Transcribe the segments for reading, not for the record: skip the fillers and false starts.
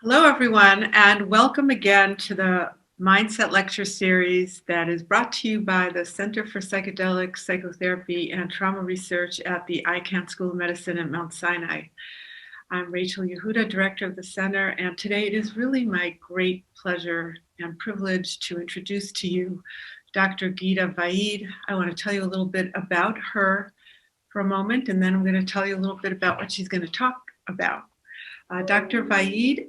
Hello, everyone, and welcome again to the Mindset Lecture Series that is brought to you by the Center for Psychedelic Psychotherapy and Trauma Research at the Icahn School of Medicine at Mount Sinai. I'm Rachel Yehuda, Director of the Center, and today it is really my great pleasure and privilege to introduce to you Dr. Gita Vaid. I want to tell you a little bit about her for a moment, and then I'm going to tell you a little bit about what she's going to talk about. Dr. Vaid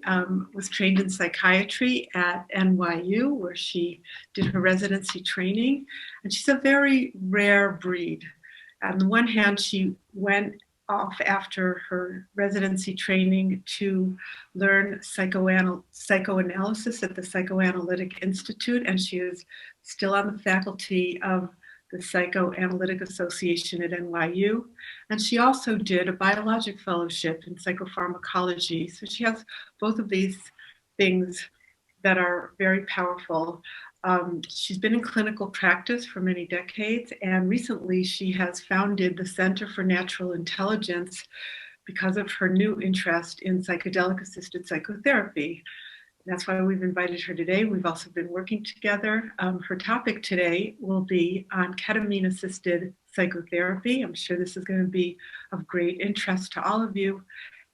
was trained in psychiatry at NYU, where she did her residency training, and she's a very rare breed. On the one hand, she went off after her residency training to learn psychoanalysis at the Psychoanalytic Institute, and she is still on the faculty of the Psychoanalytic Association at NYU. And she also did a biologic fellowship in psychopharmacology. So she has both of these things that are very powerful. She's been in clinical practice for many decades, and recently she has founded the Center for Natural Intelligence because of her new interest in psychedelic-assisted psychotherapy. That's why we've invited her today. We've also been working together. Her topic today will be on ketamine-assisted psychotherapy. I'm sure this is going to be of great interest to all of you,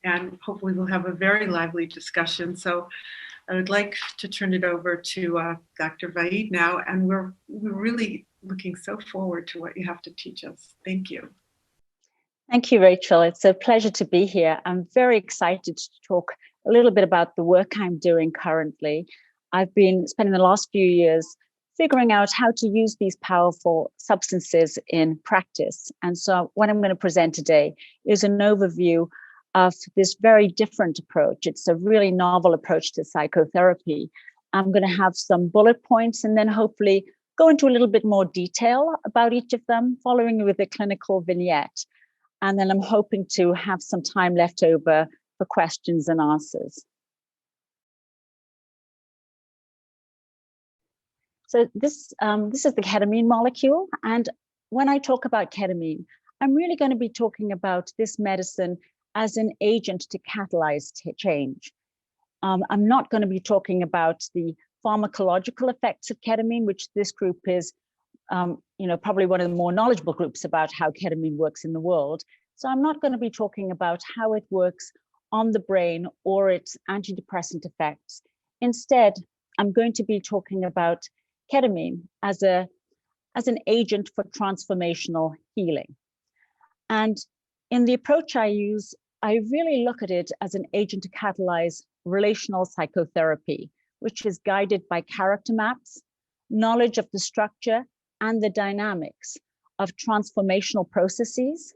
and hopefully we'll have a very lively discussion. So I would like to turn it over to Dr. Vaid now, and we're really looking so forward to what you have to teach us. Thank you. Thank you, Rachel. It's a pleasure to be here. I'm very excited to talk a little bit about the work I'm doing currently. I've been spending the last few years figuring out how to use these powerful substances in practice. And so what I'm going to present today is an overview of this very different approach. It's a really novel approach to psychotherapy. I'm going to have some bullet points and then hopefully go into a little bit more detail about each of them, following with a clinical vignette. And then I'm hoping to have some time left over for questions and answers. So this is the ketamine molecule. And when I talk about ketamine, I'm really going to be talking about this medicine as an agent to catalyze change. I'm not going to be talking about the pharmacological effects of ketamine, which this group is probably one of the more knowledgeable groups about how ketamine works in the world. So I'm not going to be talking about how it works on the brain or its antidepressant effects. Instead, I'm going to be talking about ketamine as an agent for transformational healing. And in the approach I use, I really look at it as an agent to catalyze relational psychotherapy, which is guided by character maps, knowledge of the structure and the dynamics of transformational processes,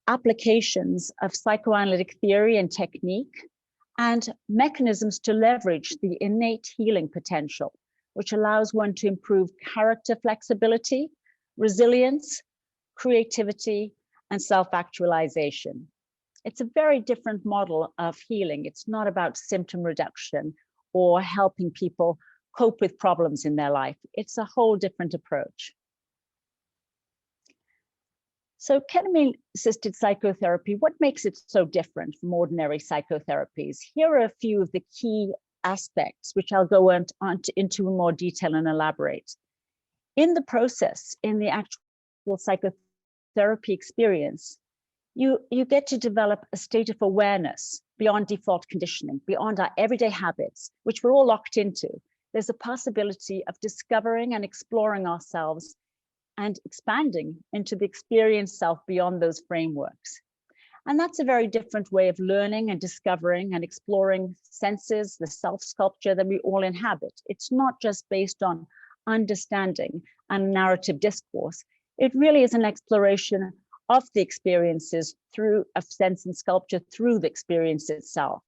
applications of psychoanalytic theory and technique, and mechanisms to leverage the innate healing potential, which allows one to improve character flexibility, resilience, creativity, and self-actualization. It's a very different model of healing. It's not about symptom reduction or helping people cope with problems in their life. It's a whole different approach. So ketamine-assisted psychotherapy, what makes it so different from ordinary psychotherapies? Here are a few of the key aspects, which I'll go into more detail and elaborate. In the process, in the actual psychotherapy experience, you get to develop a state of awareness beyond default conditioning, beyond our everyday habits, which we're all locked into. There's a possibility of discovering and exploring ourselves and expanding into the experienced self beyond those frameworks. And that's a very different way of learning and discovering and exploring senses, the self-sculpture that we all inhabit. It's not just based on understanding and narrative discourse. It really is an exploration of the experiences through a sense and sculpture through the experience itself.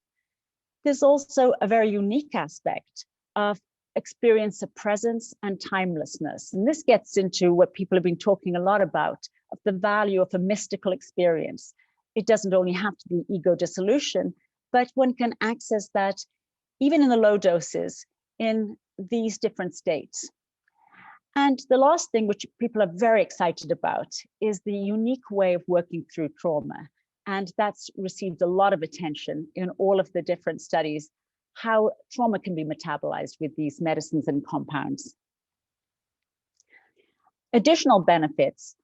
There's also a very unique aspect of experience of presence and timelessness. And this gets into what people have been talking a lot about, of the value of a mystical experience. It doesn't only have to be ego dissolution, but one can access that even in the low doses in these different states. And the last thing, which people are very excited about, is the unique way of working through trauma. And that's received a lot of attention in all of the different studies how trauma can be metabolized with these medicines and compounds. Additional benefits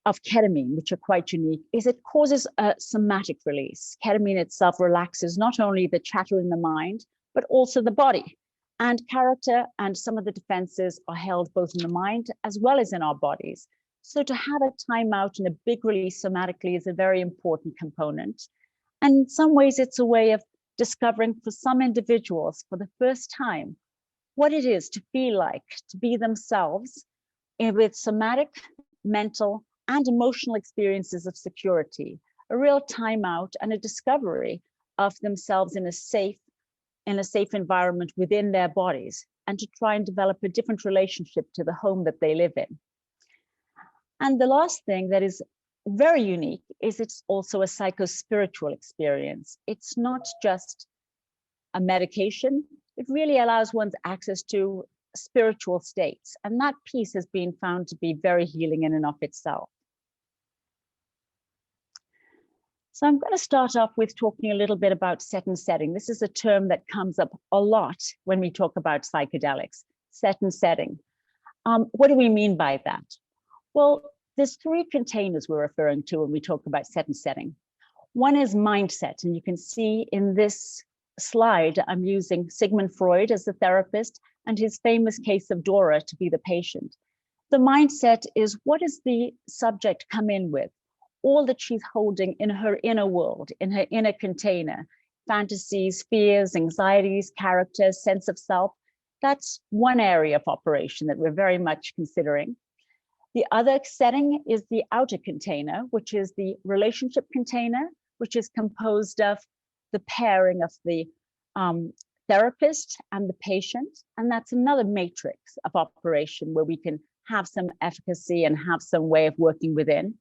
of ketamine, which are quite unique, is it causes a somatic release. Ketamine itself relaxes not only the chatter in the mind, but also the body. And character and some of the defenses are held both in the mind as well as in our bodies. So to have a timeout and a big release somatically is a very important component. And in some ways, it's a way of discovering for some individuals for the first time what it is to feel like, to be themselves with somatic, mental, and emotional experiences of security, a real timeout and a discovery of themselves in a safe environment within their bodies, and to try and develop a different relationship to the home that they live in. And the last thing that is very unique is it's also a psycho-spiritual experience. It's not just a medication. It really allows one's access to spiritual states. And that piece has been found to be very healing in and of itself. So I'm going to start off with talking a little bit about set and setting. This is a term that comes up a lot when we talk about psychedelics, set and setting. What do we mean by that? Well, there's three containers we're referring to when we talk about set and setting. One is mindset, and you can see in this slide, I'm using Sigmund Freud as the therapist and his famous case of Dora to be the patient. The mindset is, what does the subject come in with? All that she's holding in her inner world, in her inner container, fantasies, fears, anxieties, characters, sense of self. That's one area of operation that we're very much considering. The other setting is the outer container, which is the relationship container, which is composed of the pairing of the therapist and the patient. And that's another matrix of operation where we can have some efficacy and have some way of working within.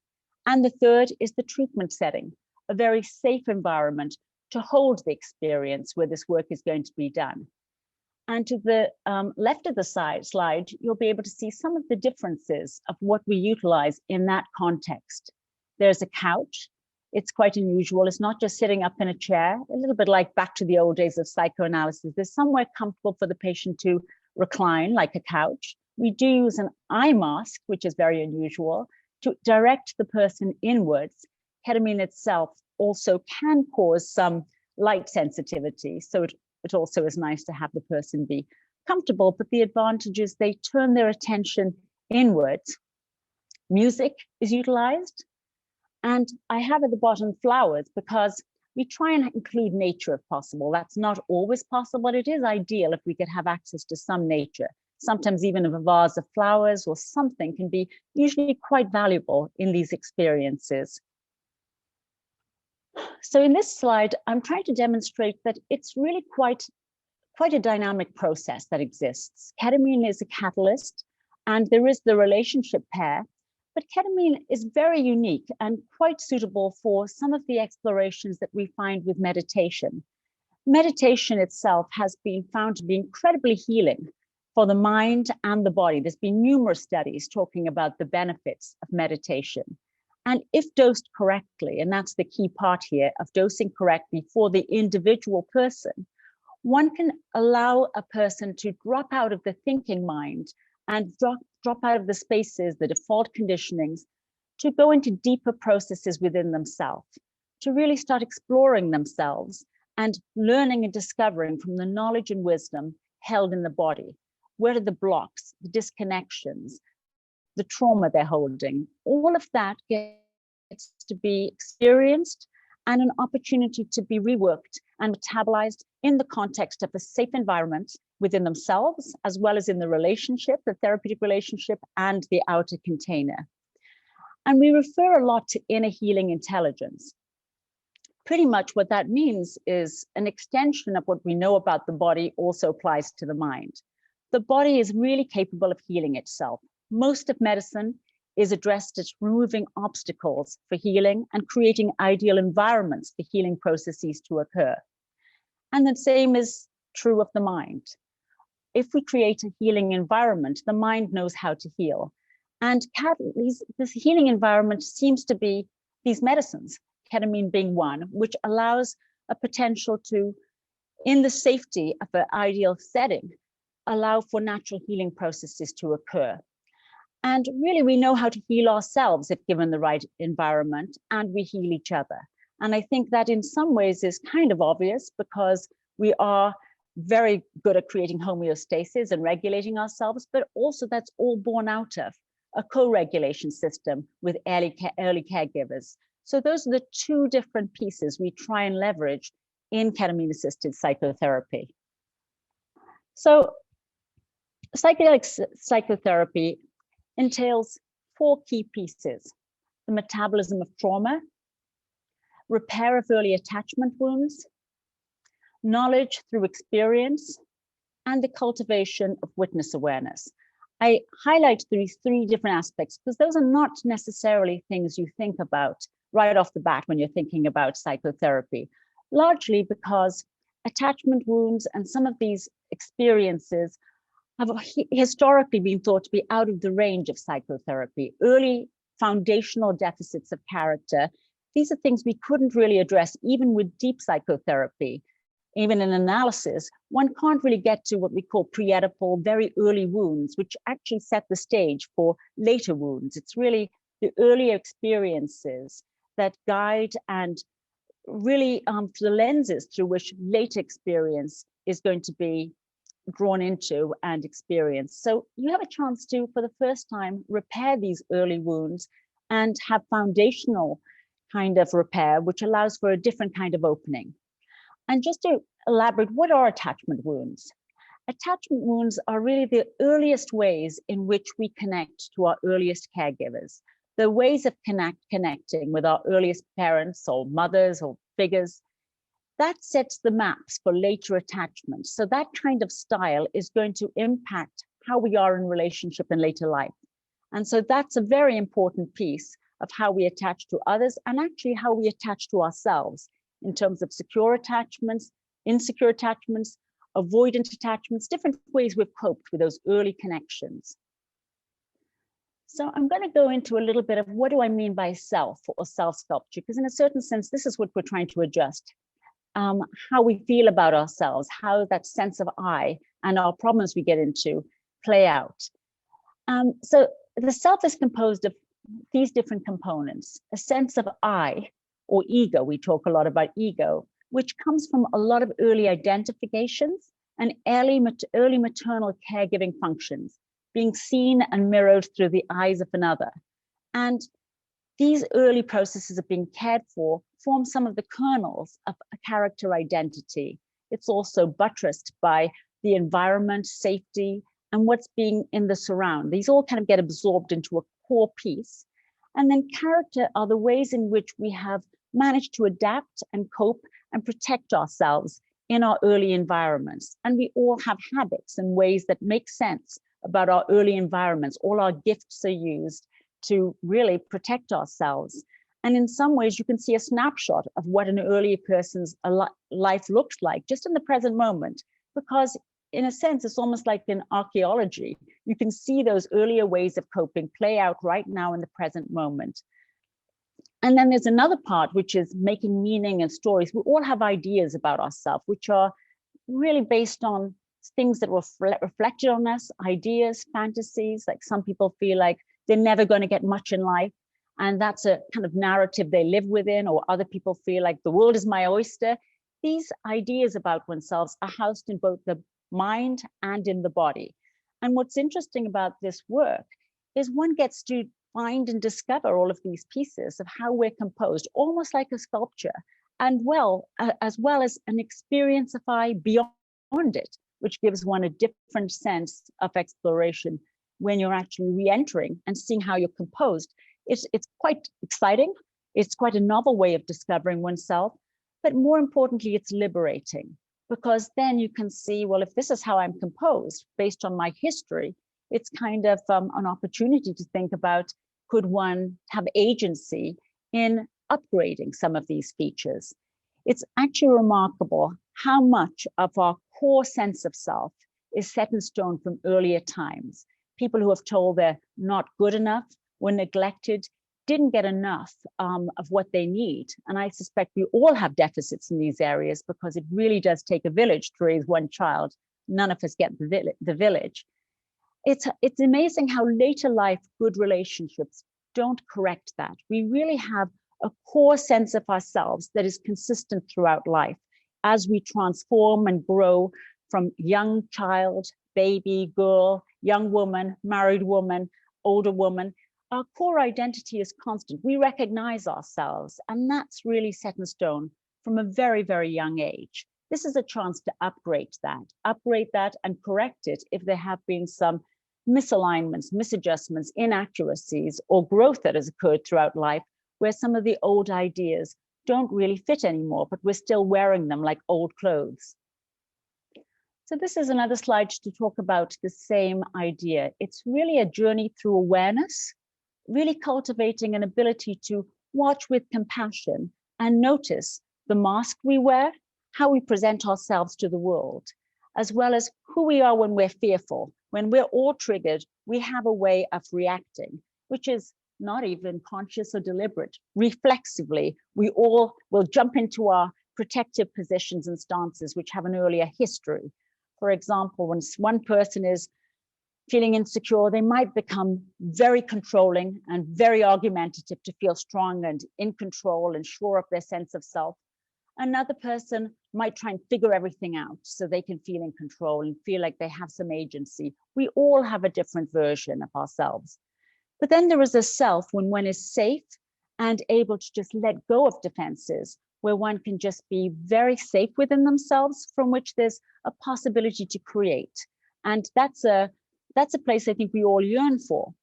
And the third is the treatment setting, a very safe environment to hold the experience where this work is going to be done. And to the left of the slide, you'll be able to see some of the differences of what we utilize in that context. There's a couch. It's quite unusual. It's not just sitting up in a chair, a little bit like back to the old days of psychoanalysis. There's somewhere comfortable for the patient to recline, like a couch. We do use an eye mask, which is very unusual, to direct the person inwards. Ketamine itself also can cause some light sensitivity. So it also is nice to have the person be comfortable, but the advantage is they turn their attention inwards. Music is utilized. And I have at the bottom flowers because we try and include nature if possible. That's not always possible, but it is ideal if we could have access to some nature. Sometimes even a vase of flowers or something can be usually quite valuable in these experiences. So in this slide, I'm trying to demonstrate that it's really quite a dynamic process that exists. Ketamine is a catalyst, and there is the relationship pair, but ketamine is very unique and quite suitable for some of the explorations that we find with meditation. Meditation itself has been found to be incredibly healing for the mind and the body. There's been numerous studies talking about the benefits of meditation. And if dosed correctly, and that's the key part here of dosing correctly for the individual person, one can allow a person to drop out of the thinking mind and drop out of the spaces, the default conditionings, to go into deeper processes within themselves, to really start exploring themselves and learning and discovering from the knowledge and wisdom held in the body. Where are the blocks, the disconnections, the trauma they're holding? All of that gets to be experienced and an opportunity to be reworked and metabolized in the context of a safe environment within themselves, as well as in the relationship, the therapeutic relationship, and the outer container. And we refer a lot to inner healing intelligence. Pretty much what that means is an extension of what we know about the body also applies to the mind. The body is really capable of healing itself. Most of medicine is addressed at removing obstacles for healing and creating ideal environments for healing processes to occur. And the same is true of the mind. If we create a healing environment, the mind knows how to heal. And this healing environment seems to be these medicines, ketamine being one, which allows a potential to in the safety of an ideal setting, allow for natural healing processes to occur. And really, we know how to heal ourselves if given the right environment, and we heal each other. And I think that in some ways is kind of obvious, because we are very good at creating homeostasis and regulating ourselves, but also that's all born out of a co-regulation system with early caregivers. So those are the two different pieces we try and leverage in ketamine-assisted psychotherapy. So psychedelic psychotherapy entails 4 key pieces: the metabolism of trauma, repair of early attachment wounds, knowledge through experience, and the cultivation of witness awareness. I highlight these 3 different aspects because those are not necessarily things you think about right off the bat when you're thinking about psychotherapy, largely because attachment wounds and some of these experiences have historically been thought to be out of the range of psychotherapy. Early foundational deficits of character, these are things we couldn't really address even with deep psychotherapy. Even in analysis, one can't really get to what we call pre-Oedipal, very early wounds, which actually set the stage for later wounds. It's really the earlier experiences that guide and really the lenses through which later experience is going to be drawn into and experienced. So you have a chance to, for the first time, repair these early wounds and have foundational kind of repair, which allows for a different kind of opening. And just to elaborate, what are attachment wounds? Attachment wounds are really the earliest ways in which we connect to our earliest caregivers, the ways of connecting with our earliest parents or mothers or figures. That sets the maps for later attachments. So that kind of style is going to impact how we are in relationship in later life. And so that's a very important piece of how we attach to others and actually how we attach to ourselves in terms of secure attachments, insecure attachments, avoidant attachments, different ways we've coped with those early connections. So I'm going to go into a little bit of what do I mean by self or self-sculpture, because in a certain sense, this is what we're trying to adjust. How we feel about ourselves, how that sense of I and our problems we get into play out. So the self is composed of these different components: a sense of I, or ego. We talk a lot about ego, which comes from a lot of early identifications and early maternal caregiving functions, being seen and mirrored through the eyes of another. And these early processes of being cared for form some of the kernels of a character identity. It's also buttressed by the environment, safety, and what's being in the surround. These all kind of get absorbed into a core piece. And then character are the ways in which we have managed to adapt and cope and protect ourselves in our early environments. And we all have habits and ways that make sense about our early environments. All our gifts are used to really protect ourselves. And in some ways, you can see a snapshot of what an early person's life looks like just in the present moment, because in a sense, it's almost like in archaeology. You can see those earlier ways of coping play out right now in the present moment. And then there's another part, which is making meaning and stories. We all have ideas about ourselves, which are really based on things that were reflected on us, ideas, fantasies. Like some people feel like they're never going to get much in life, and that's a kind of narrative they live within, or other people feel like the world is my oyster. These ideas about oneself are housed in both the mind and in the body. And what's interesting about this work is one gets to find and discover all of these pieces of how we're composed, almost like a sculpture, and as well as an experience of I beyond it, which gives one a different sense of exploration when you're actually re-entering and seeing how you're composed. It's quite exciting. It's quite a novel way of discovering oneself, but more importantly, it's liberating, because then you can see, well, if this is how I'm composed based on my history, it's kind of an opportunity to think about, could one have agency in upgrading some of these features? It's actually remarkable how much of our core sense of self is set in stone from earlier times. People who have told they're not good enough, were neglected, didn't get enough of what they need. And I suspect we all have deficits in these areas because it really does take a village to raise one child. None of us get the village. It's amazing how later life good relationships don't correct that. We really have a core sense of ourselves that is consistent throughout life as we transform and grow from young child, baby, girl, young woman, married woman, older woman. Our core identity is constant. We recognize ourselves, and that's really set in stone from a very, very young age. This is a chance to upgrade that and correct it if there have been some misalignments, misadjustments, inaccuracies, or growth that has occurred throughout life where some of the old ideas don't really fit anymore, but we're still wearing them like old clothes. So this is another slide to talk about the same idea. It's really a journey through awareness, really cultivating an ability to watch with compassion and notice the mask we wear, how we present ourselves to the world, as well as who we are when we're fearful. When we're all triggered, we have a way of reacting, which is not even conscious or deliberate. Reflexively, we all will jump into our protective positions and stances, which have an earlier history. For example, when one person is feeling insecure, they might become very controlling and very argumentative to feel strong and in control and shore up their sense of self. Another person might try and figure everything out so they can feel in control and feel like they have some agency. We all have a different version of ourselves. But then there is a self when one is safe and able to just let go of defenses, where one can just be very safe within themselves, from which there's a possibility to create. And that's a place I think we all yearn for.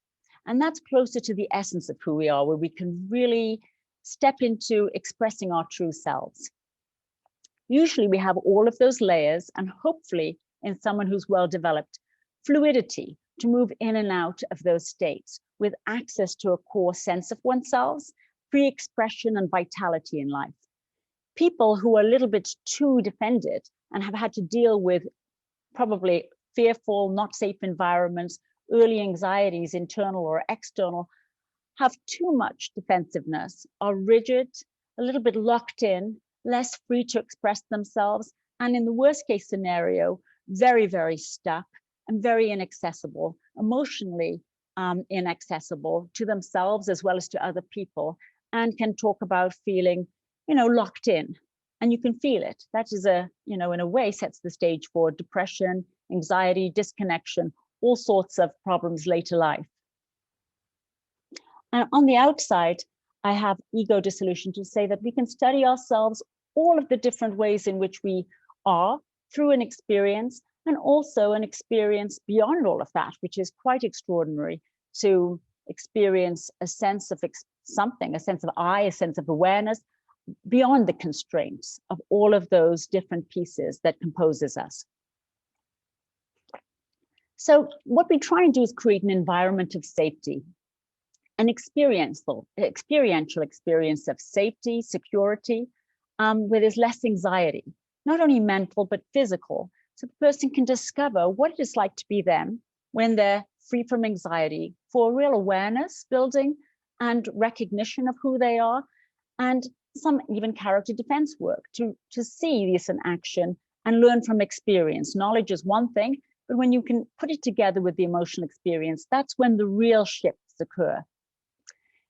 And that's closer to the essence of who we are, where we can really step into expressing our true selves. Usually we have all of those layers, and hopefully in someone who's well developed, fluidity to move in and out of those states with access to a core sense of oneself, free expression and vitality in life. People who are a little bit too defended and have had to deal with probably fearful, not safe environments, early anxieties, internal or external, have too much defensiveness, are rigid, a little bit locked in, less free to express themselves, and in the worst case scenario, very, very stuck and very inaccessible, emotionally inaccessible to themselves as well as to other people, and can talk about feeling, locked in. And you can feel it. That is in a way sets the stage for depression, anxiety, disconnection, all sorts of problems later life. And on the outside, I have ego dissolution to say that we can study ourselves, all of the different ways in which we are through an experience, and also an experience beyond all of that, which is quite extraordinary, to experience a sense of something, a sense of I, a sense of awareness, beyond the constraints of all of those different pieces that composes us. So what we try and do is create an environment of safety, an experiential experience of safety, security, where there's less anxiety, not only mental, but physical. So the person can discover what it is like to be them when they're free from anxiety, for real awareness building and recognition of who they are, and some even character defense work to see this in action and learn from experience. Knowledge is one thing, but when you can put it together with the emotional experience, that's when the real shifts occur.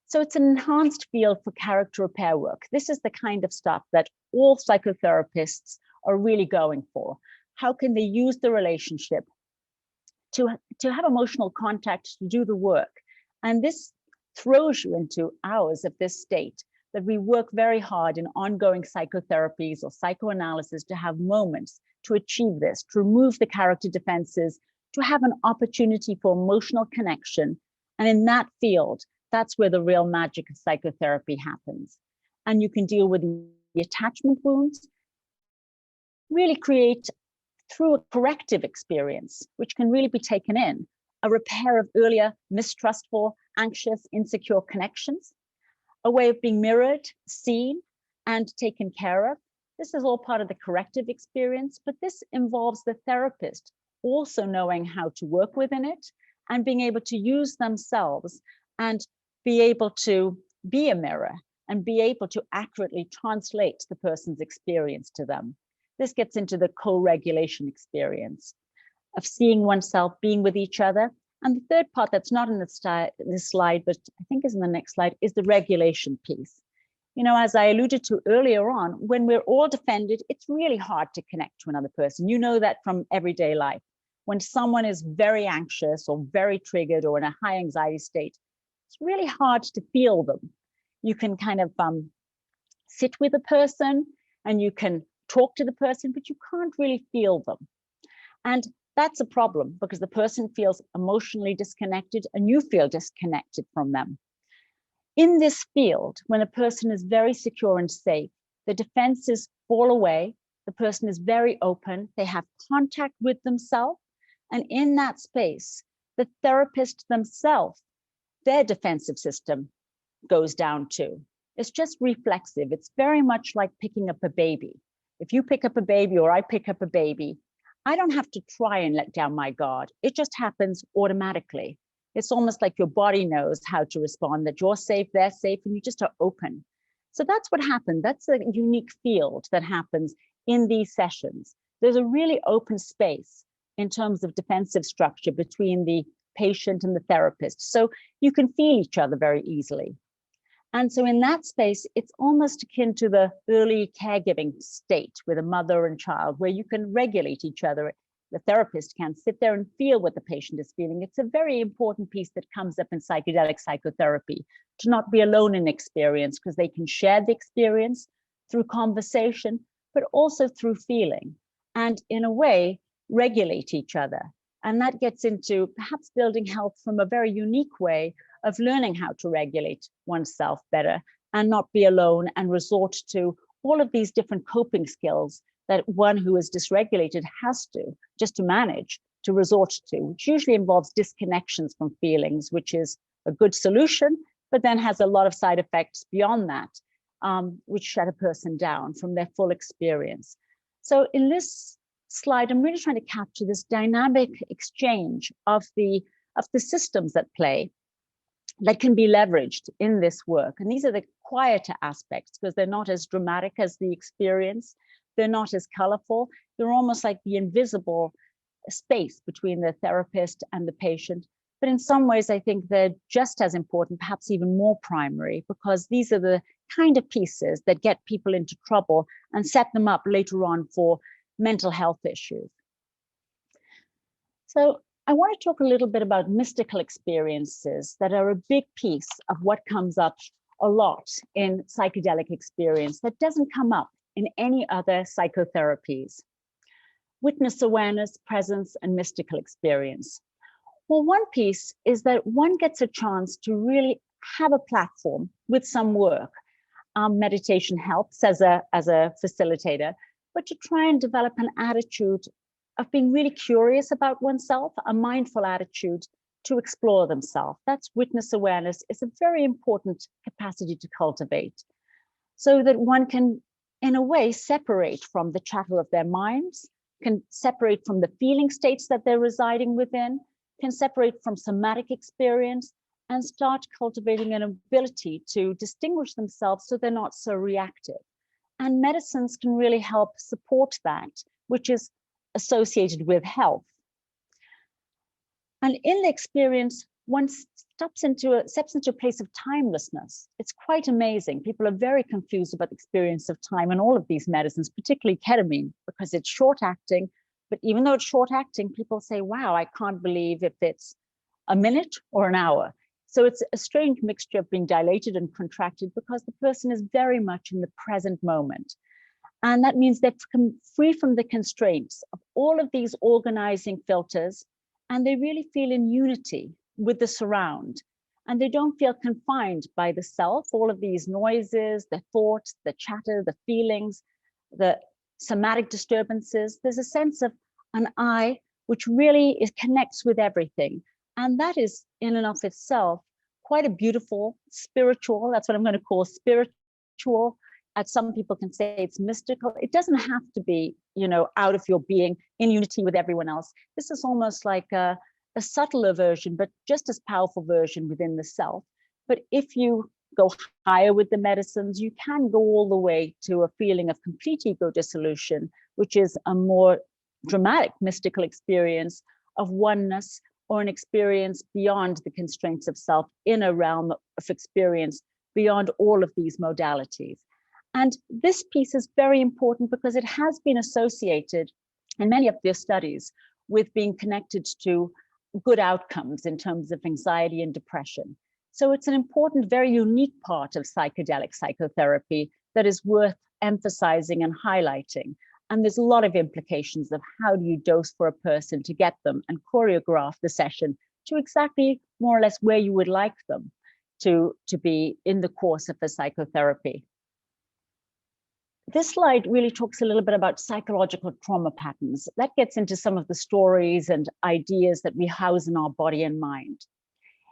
So it's an enhanced field for character repair work. This is the kind of stuff that all psychotherapists are really going for. How can they use the relationship to have emotional contact, to do the work? And this throws you into hours of this state that we work very hard in ongoing psychotherapies or psychoanalysis to have moments to achieve this, to remove the character defenses, to have an opportunity for emotional connection. And in that field, that's where the real magic of psychotherapy happens. And you can deal with the attachment wounds, really create through a corrective experience, which can really be taken in, a repair of earlier mistrustful, anxious, insecure connections, a way of being mirrored, seen, and taken care of. This is all part of the corrective experience, but this involves the therapist also knowing how to work within it and being able to use themselves and be able to be a mirror and be able to accurately translate the person's experience to them. This gets into the co-regulation experience of seeing oneself, being with each other. And the third part that's not in this slide, but I think is in the next slide, is the regulation piece. You know, as I alluded to earlier on, when we're all defended, it's really hard to connect to another person. You know that from everyday life. When someone is very anxious or very triggered or in a high anxiety state, it's really hard to feel them. You can kind of sit with a person and you can talk to the person, but you can't really feel them. And that's a problem because the person feels emotionally disconnected and you feel disconnected from them. In this field, when a person is very secure and safe, the defenses fall away, the person is very open, they have contact with themselves, and in that space, the therapist themselves, their defensive system goes down too. It's just reflexive. It's very much like picking up a baby. If you pick up a baby or I pick up a baby, I don't have to try and let down my guard. It just happens automatically. It's almost like your body knows how to respond, that you're safe, they're safe, and you just are open. So that's what happened. That's a unique field that happens in these sessions. There's a really open space in terms of defensive structure between the patient and the therapist. So you can feel each other very easily. And so in that space, it's almost akin to the early caregiving state with a mother and child, where you can regulate each other. The therapist can sit there and feel what the patient is feeling. It's a very important piece that comes up in psychedelic psychotherapy, to not be alone in experience, because they can share the experience through conversation, but also through feeling, and in a way, regulate each other. And that gets into perhaps building health from a very unique way of learning how to regulate oneself better and not be alone and resort to all of these different coping skills that one who is dysregulated has to, just to manage, to resort to, which usually involves disconnections from feelings, which is a good solution, but then has a lot of side effects beyond that, which shut a person down from their full experience. So in this slide, I'm really trying to capture this dynamic exchange of the systems at play that can be leveraged in this work. And these are the quieter aspects, because they're not as dramatic as the experience. They're not as colorful. They're almost like the invisible space between the therapist and the patient. But in some ways, I think they're just as important, perhaps even more primary, because these are the kind of pieces that get people into trouble and set them up later on for mental health issues. So I want to talk a little bit about mystical experiences that are a big piece of what comes up a lot in psychedelic experience that doesn't come up in any other psychotherapies. Witness awareness, presence, and mystical experience. Well, one piece is that one gets a chance to really have a platform with some work. Meditation helps as a facilitator, but to try and develop an attitude of being really curious about oneself, a mindful attitude to explore themselves. That's witness awareness. It's a very important capacity to cultivate, so that one can, in a way, separate from the chatter of their minds, can separate from the feeling states that they're residing within, can separate from somatic experience, and start cultivating an ability to distinguish themselves so they're not so reactive. And medicines can really help support that, which is associated with health. And in the experience, one steps into a place of timelessness. It's quite amazing. People are very confused about the experience of time in all of these medicines, particularly ketamine, because it's short acting. But even though it's short acting, people say, wow, I can't believe if it's a minute or an hour. So it's a strange mixture of being dilated and contracted, because the person is very much in the present moment. And that means they're free from the constraints of all of these organizing filters, and they really feel in unity with the surround. And they don't feel confined by the self, all of these noises, the thoughts, the chatter, the feelings, the somatic disturbances. There's a sense of an I, which really connects with everything. And that is, in and of itself, quite a beautiful, spiritual, that's what I'm going to call spiritual. As some people can say it's mystical. It doesn't have to be, out of your being, in unity with everyone else. This is almost like a subtler version, but just as powerful version within the self. But if you go higher with the medicines. You can go all the way to a feeling of complete ego dissolution, which is a more dramatic mystical experience of oneness, or an experience beyond the constraints of self, in a realm of experience beyond all of these modalities. And this piece is very important because it has been associated in many of their studies with being connected to good outcomes in terms of anxiety and depression. So it's an important, very unique part of psychedelic psychotherapy that is worth emphasizing and highlighting. And there's a lot of implications of how do you dose for a person to get them and choreograph the session to exactly more or less where you would like them to be in the course of the psychotherapy. This slide really talks a little bit about psychological trauma patterns. That gets into some of the stories and ideas that we house in our body and mind.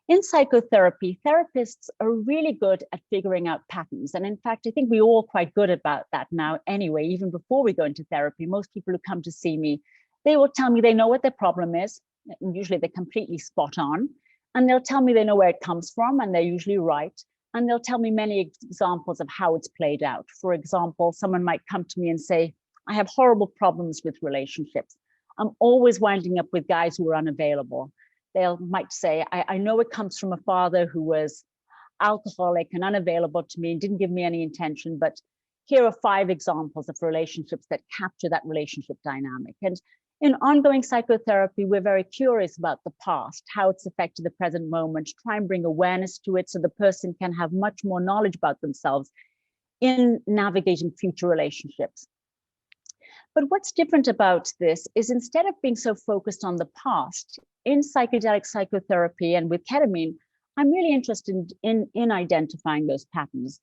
In psychotherapy, therapists are really good at figuring out patterns. And in fact, I think we're all quite good about that now anyway. Even before we go into therapy, most people who come to see me, they will tell me they know what their problem is. And usually they're completely spot on. And they'll tell me they know where it comes from, and they're usually right. And they'll tell me many examples of how it's played out. For example, someone might come to me and say, I have horrible problems with relationships. I'm always winding up with guys who are unavailable. They might say, I know it comes from a father who was alcoholic and unavailable to me and didn't give me any attention, but here are 5 examples of relationships that capture that relationship dynamic. And in ongoing psychotherapy, we're very curious about the past, how it's affected the present moment, try and bring awareness to it so the person can have much more knowledge about themselves in navigating future relationships. But what's different about this is, instead of being so focused on the past, in psychedelic psychotherapy and with ketamine, I'm really interested in identifying those patterns,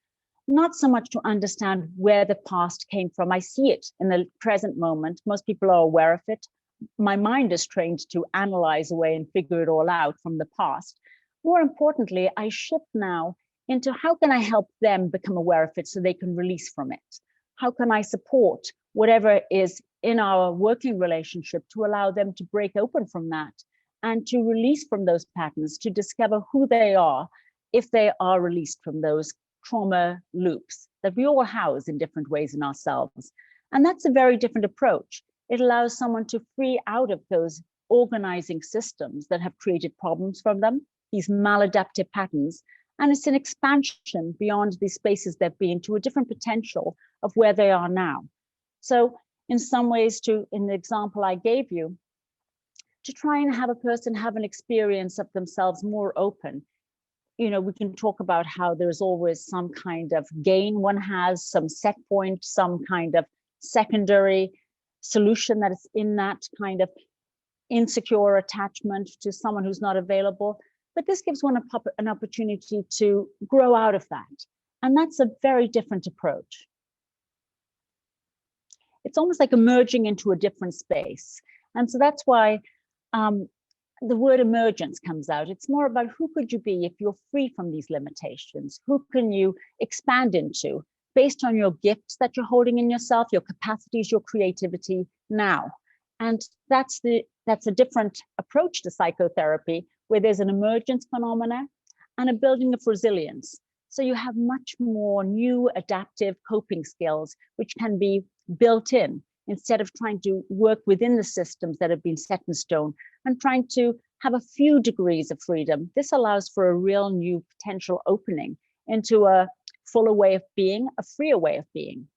not so much to understand where the past came from. I see it in the present moment. Most people are aware of it. My mind is trained to analyze away and figure it all out from the past. More importantly, I shift now into how can I help them become aware of it so they can release from it? How can I support whatever is in our working relationship to allow them to break open from that and to release from those patterns, to discover who they are if they are released from those trauma loops that we all house in different ways in ourselves. And that's a very different approach. It allows someone to free out of those organizing systems that have created problems from them, these maladaptive patterns. And it's an expansion beyond the spaces they've been to a different potential of where they are now. So in some ways, in the example I gave you, to try and have a person have an experience of themselves more open. We can talk about how there's always some kind of gain one has, some set point, some kind of secondary solution that is in that kind of insecure attachment to someone who's not available. But this gives one an opportunity to grow out of that. And that's a very different approach. It's almost like emerging into a different space. And so that's why the word emergence comes out. It's more about who could you be if you're free from these limitations? Who can you expand into based on your gifts that you're holding in yourself, your capacities, your creativity now? And that's a different approach to psychotherapy, where there's an emergence phenomena and a building of resilience. So you have much more new adaptive coping skills, which can be built in, instead of trying to work within the systems that have been set in stone and trying to have a few degrees of freedom. This allows for a real new potential opening into a fuller way of being, a freer way of being.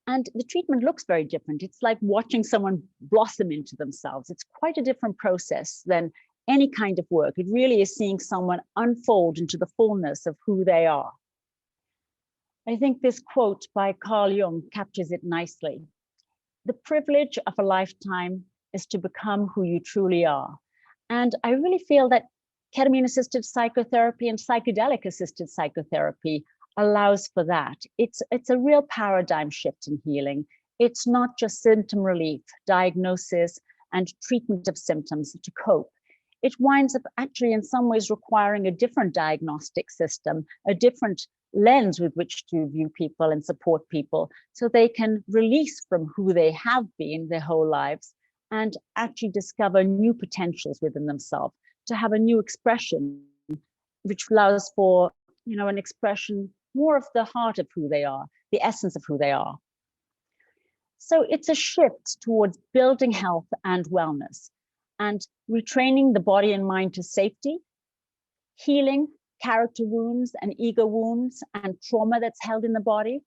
And the treatment looks very different. It's like watching someone blossom into themselves. It's quite a different process than any kind of work. It really is seeing someone unfold into the fullness of who they are. I think this quote by Carl Jung captures it nicely. The privilege of a lifetime is to become who you truly are. And I really feel that ketamine-assisted psychotherapy and psychedelic-assisted psychotherapy allows for that. It's a real paradigm shift in healing. It's not just symptom relief, diagnosis, and treatment of symptoms to cope. It winds up actually in some ways requiring a different diagnostic system, a different lens with which to view people and support people so they can release from who they have been their whole lives and actually discover new potentials within themselves, to have a new expression which allows for, an expression more of the heart of who they are, the essence of who they are. So it's a shift towards building health and wellness and retraining the body and mind to safety, healing character wounds and ego wounds and trauma that's held in the body.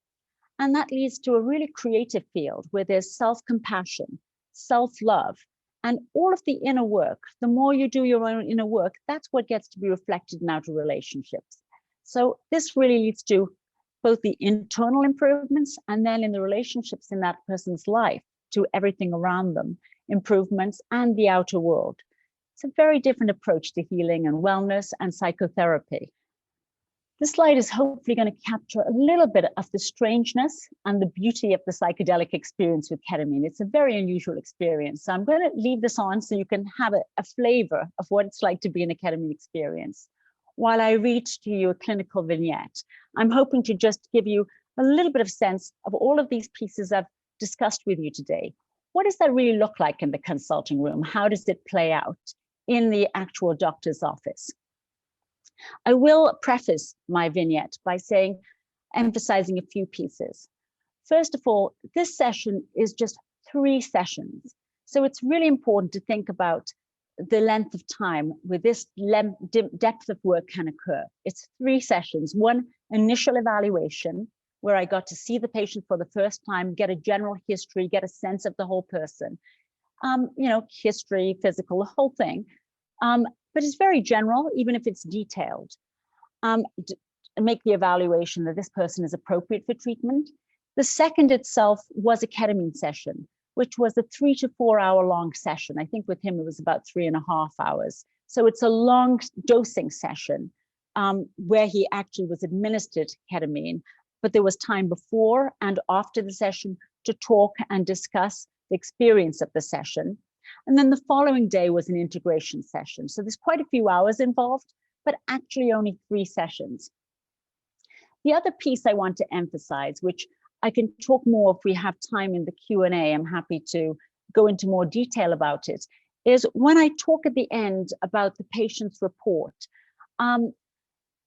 And that leads to a really creative field where there's self-compassion, self-love, and all of the inner work. The more you do your own inner work, that's what gets to be reflected in outer relationships. So this really leads to both the internal improvements and then in the relationships in that person's life to everything around them, improvements and the outer world. It's a very different approach to healing and wellness and psychotherapy. This slide is hopefully going to capture a little bit of the strangeness and the beauty of the psychedelic experience with ketamine. It's a very unusual experience. So I'm going to leave this on so you can have a flavor of what it's like to be in a ketamine experience. While I read to you a clinical vignette, I'm hoping to just give you a little bit of sense of all of these pieces I've discussed with you today. What does that really look like in the consulting room? How does it play out in the actual doctor's office? I will preface my vignette by emphasizing a few pieces. First of all, this session is just 3 sessions. So it's really important to think about the length of time where this depth of work can occur. It's 3 sessions. One initial evaluation, where I got to see the patient for the first time, get a general history, get a sense of the whole person, history, physical, the whole thing. But it's very general, even if it's detailed. Make the evaluation that this person is appropriate for treatment. The second itself was a ketamine session, which was a 3 to 4 hour long session. I think with him, it was about 3.5 hours. So it's a long dosing session where he actually was administered ketamine, but there was time before and after the session to talk and discuss the experience of the session. And then the following day was an integration session. So there's quite a few hours involved, but actually only 3 sessions. The other piece I want to emphasize, which I can talk more if we have time in the Q&A, I'm happy to go into more detail about it, is when I talk at the end about the patient's report, I'm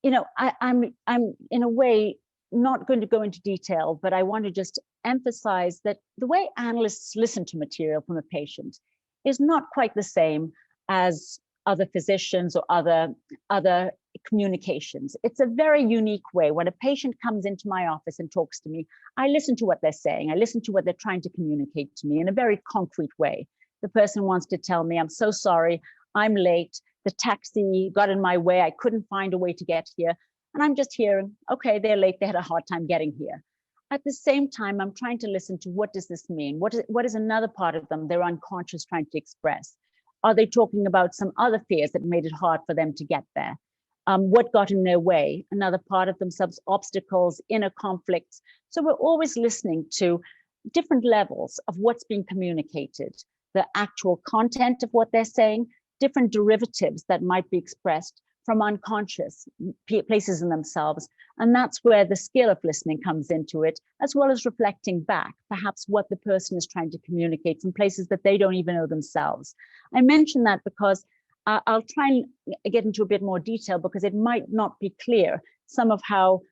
in a way not going to go into detail, but I want to just emphasize that the way analysts listen to material from a patient is not quite the same as other physicians or other communications. It's a very unique way. When a patient comes into my office and talks to me, I listen to what they're saying. I listen to what they're trying to communicate to me in a very concrete way. The person wants to tell me, I'm so sorry, I'm late. The taxi got in my way. I couldn't find a way to get here. And I'm just hearing, okay, they're late. They had a hard time getting here. At the same time, I'm trying to listen to what does this mean? What is another part of them they're unconscious trying to express? Are they talking about some other fears that made it hard for them to get there? What got in their way? Another part of themselves, obstacles, inner conflicts. So we're always listening to different levels of what's being communicated, the actual content of what they're saying, different derivatives that might be expressed from unconscious places in themselves. And that's where the skill of listening comes into it, as well as reflecting back, perhaps what the person is trying to communicate from places that they don't even know themselves. I mention that because I'll try and get into a bit more detail because it might not be clear. Some of how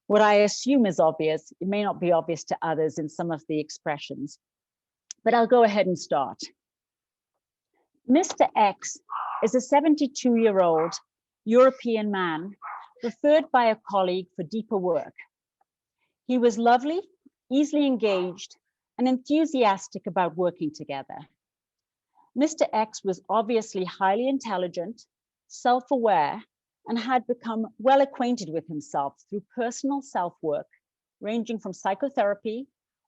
what I assume is obvious, it may not be obvious to others in some of the expressions. But I'll go ahead and start. Mr. X is a 72-year-old European man referred by a colleague for deeper work. He was lovely, easily engaged, and enthusiastic about working together. Mr. X was obviously highly intelligent, self-aware, and had become well acquainted with himself through personal self-work, ranging from psychotherapy,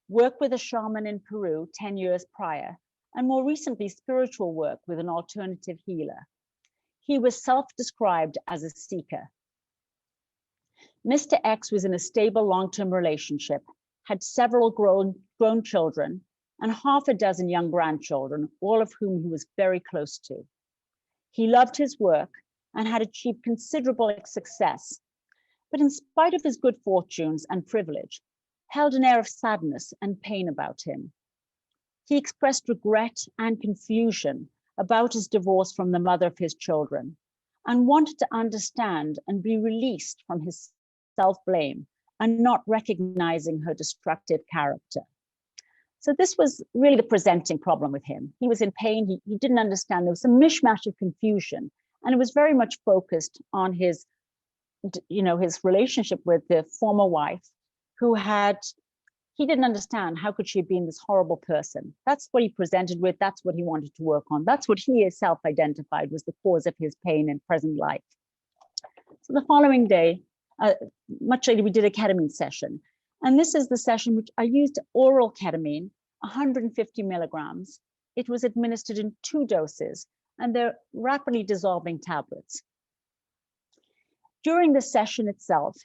work with a shaman in Peru 10 years prior, and more recently spiritual work with an alternative healer. He was self-described as a seeker. Mr. X was in a stable long-term relationship, had several grown children, and half a dozen young grandchildren, all of whom he was very close to. He loved his work and had achieved considerable success, but in spite of his good fortunes and privilege, held an air of sadness and pain about him. He expressed regret and confusion about his divorce from the mother of his children, and wanted to understand and be released from his self-blame and not recognizing her destructive character. So this was really the presenting problem with him. He was in pain, he didn't understand, there was a mishmash of confusion, and it was very much focused on his, his relationship with the former wife who he didn't understand how could she have been this horrible person. That's what he presented with, that's what he wanted to work on. That's what he himself identified was the cause of his pain in present life. So the following day, much later, we did a ketamine session. And this is the session which I used oral ketamine, 150 milligrams. It was administered in 2 doses, and they're rapidly dissolving tablets. During the session itself,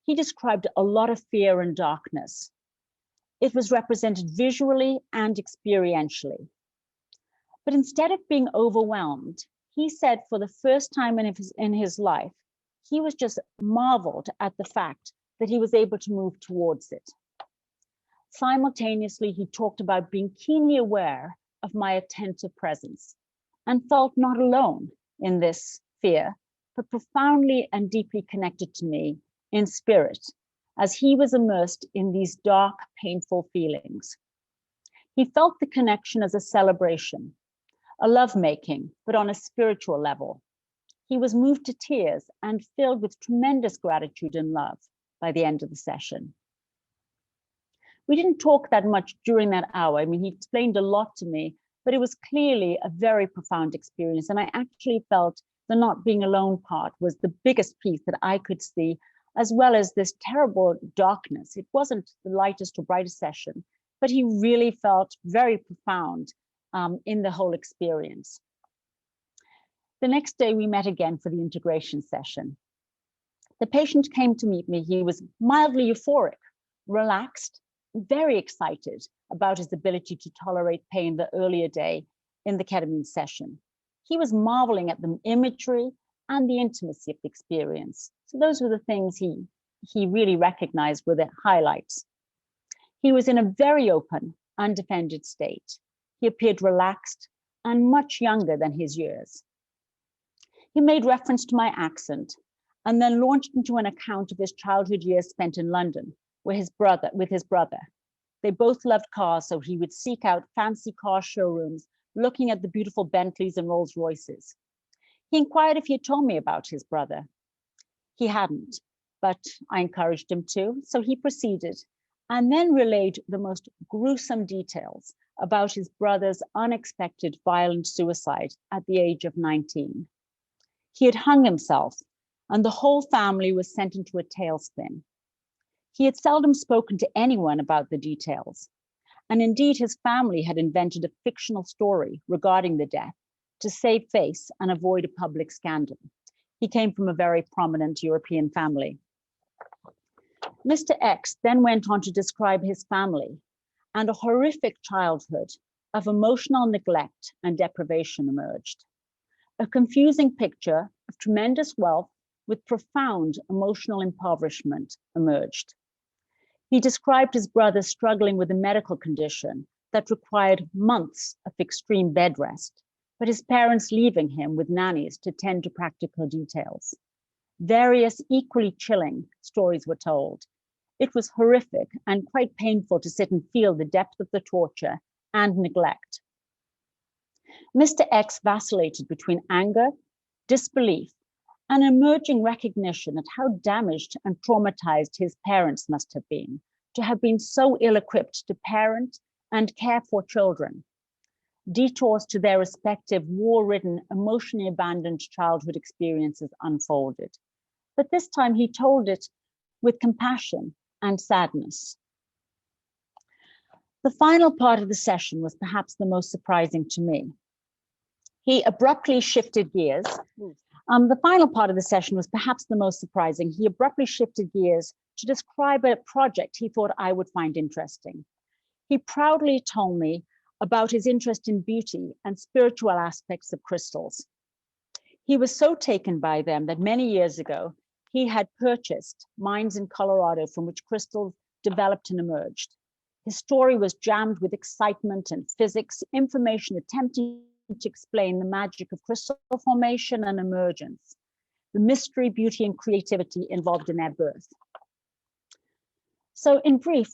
he described a lot of fear and darkness. It was represented visually and experientially. But instead of being overwhelmed, he said for the first time in his life, he was just marveled at the fact that he was able to move towards it. Simultaneously, he talked about being keenly aware of my attentive presence and felt not alone in this fear, but profoundly and deeply connected to me in spirit, as he was immersed in these dark, painful feelings. He felt the connection as a celebration, a lovemaking, but on a spiritual level. He was moved to tears and filled with tremendous gratitude and love by the end of the session. We didn't talk that much during that hour. I mean, he explained a lot to me, but it was clearly a very profound experience. And I actually felt the not being alone part was the biggest piece that I could see, as well as this terrible darkness. It wasn't the lightest or brightest session, but he really felt very profound in the whole experience. The next day we met again for the integration session. The patient came to meet me. He was mildly euphoric, relaxed, very excited about his ability to tolerate pain the earlier day in the ketamine session. He was marveling at the imagery and the intimacy of the experience. So those were the things he really recognized were the highlights. He was in a very open, undefended state. He appeared relaxed and much younger than his years. He made reference to my accent and then launched into an account of his childhood years spent in London with his brother. They both loved cars, so he would seek out fancy car showrooms, looking at the beautiful Bentleys and Rolls Royces. He inquired if he had told me about his brother. He hadn't, but I encouraged him to, so he proceeded and then relayed the most gruesome details about his brother's unexpected violent suicide at the age of 19. He had hung himself, and the whole family was sent into a tailspin. He had seldom spoken to anyone about the details, and indeed his family had invented a fictional story regarding the death to save face and avoid a public scandal. He came from a very prominent European family. Mr. X then went on to describe his family, and a horrific childhood of emotional neglect and deprivation emerged. A confusing picture of tremendous wealth with profound emotional impoverishment emerged. He described his brother struggling with a medical condition that required months of extreme bed rest, but his parents leaving him with nannies to tend to practical details. Various equally chilling stories were told. It was horrific and quite painful to sit and feel the depth of the torture and neglect. Mr. X vacillated between anger, disbelief, and emerging recognition at how damaged and traumatized his parents must have been so ill-equipped to parent and care for children. Detours to their respective war-ridden, emotionally abandoned childhood experiences unfolded. But this time he told it with compassion and sadness. The final part of the session was perhaps the most surprising to me. He abruptly shifted gears. The final part of the session was perhaps the most surprising. He abruptly shifted gears to describe a project he thought I would find interesting. He proudly told me about his interest in beauty and spiritual aspects of crystals. He was so taken by them that many years ago, he had purchased mines in Colorado from which crystals developed and emerged. His story was jammed with excitement and physics, information attempting to explain the magic of crystal formation and emergence. the mystery, beauty, and creativity involved in their birth. So in brief,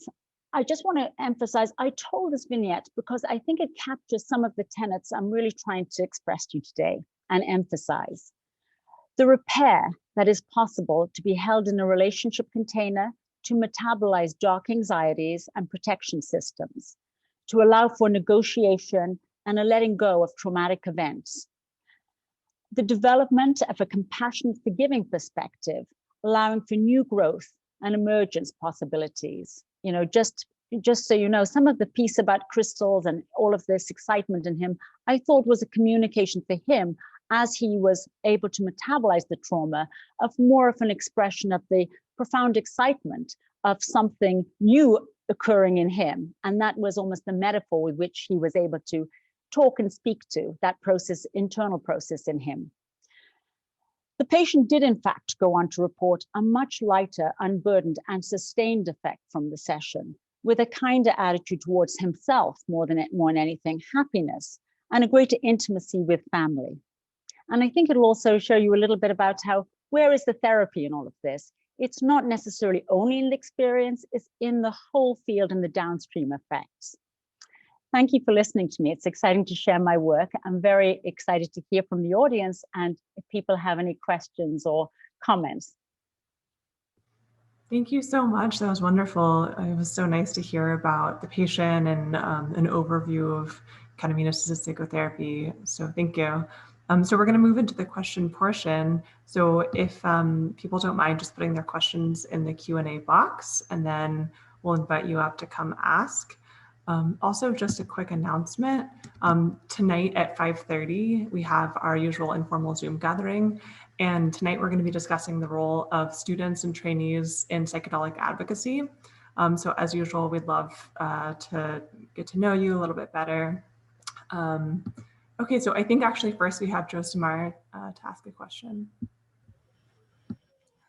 I just want to emphasize, I told this vignette because I think it captures some of the tenets I'm really trying to express to you today and emphasize. The repair that is possible to be held in a relationship container to metabolize dark anxieties and protection systems, to allow for negotiation and a letting go of traumatic events. The development of a compassionate, forgiving perspective, allowing for new growth and emergence possibilities. Just so you know, some of the piece about crystals and all of this excitement in him, I thought was a communication for him as he was able to metabolize the trauma of more of an expression of the profound excitement of something new occurring in him. And that was almost the metaphor with which he was able to talk and speak to that process, internal process in him. The patient did, in fact, go on to report a much lighter, unburdened, and sustained effect from the session, with a kinder attitude towards himself more than anything, happiness, and a greater intimacy with family. And I think it'll also show you a little bit about where is the therapy in all of this? It's not necessarily only in the experience, it's in the whole field and the downstream effects. Thank you for listening to me. It's exciting to share my work. I'm very excited to hear from the audience and if people have any questions or comments. Thank you so much. That was wonderful. It was so nice to hear about the patient and an overview of ketamine assisted psychotherapy. So thank you. So we're going to move into the question portion. So if people don't mind just putting their questions in the Q&A box, and then we'll invite you up to come ask. Also, just a quick announcement. Tonight at 5:30, we have our usual informal Zoom gathering. And tonight we're going to be discussing the role of students and trainees in psychedelic advocacy. So as usual, we'd love to get to know you a little bit better. Okay, so I think actually first we have Josimar to ask a question.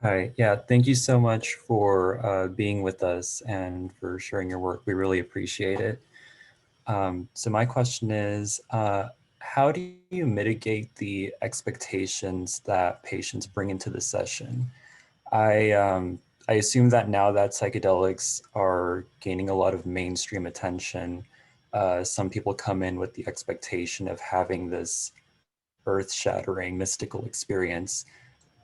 Hi, yeah, thank you so much for being with us and for sharing your work. We really appreciate it. So my question is, how do you mitigate the expectations that patients bring into the session? I assume that now that psychedelics are gaining a lot of mainstream attention, some people come in with the expectation of having this earth-shattering mystical experience.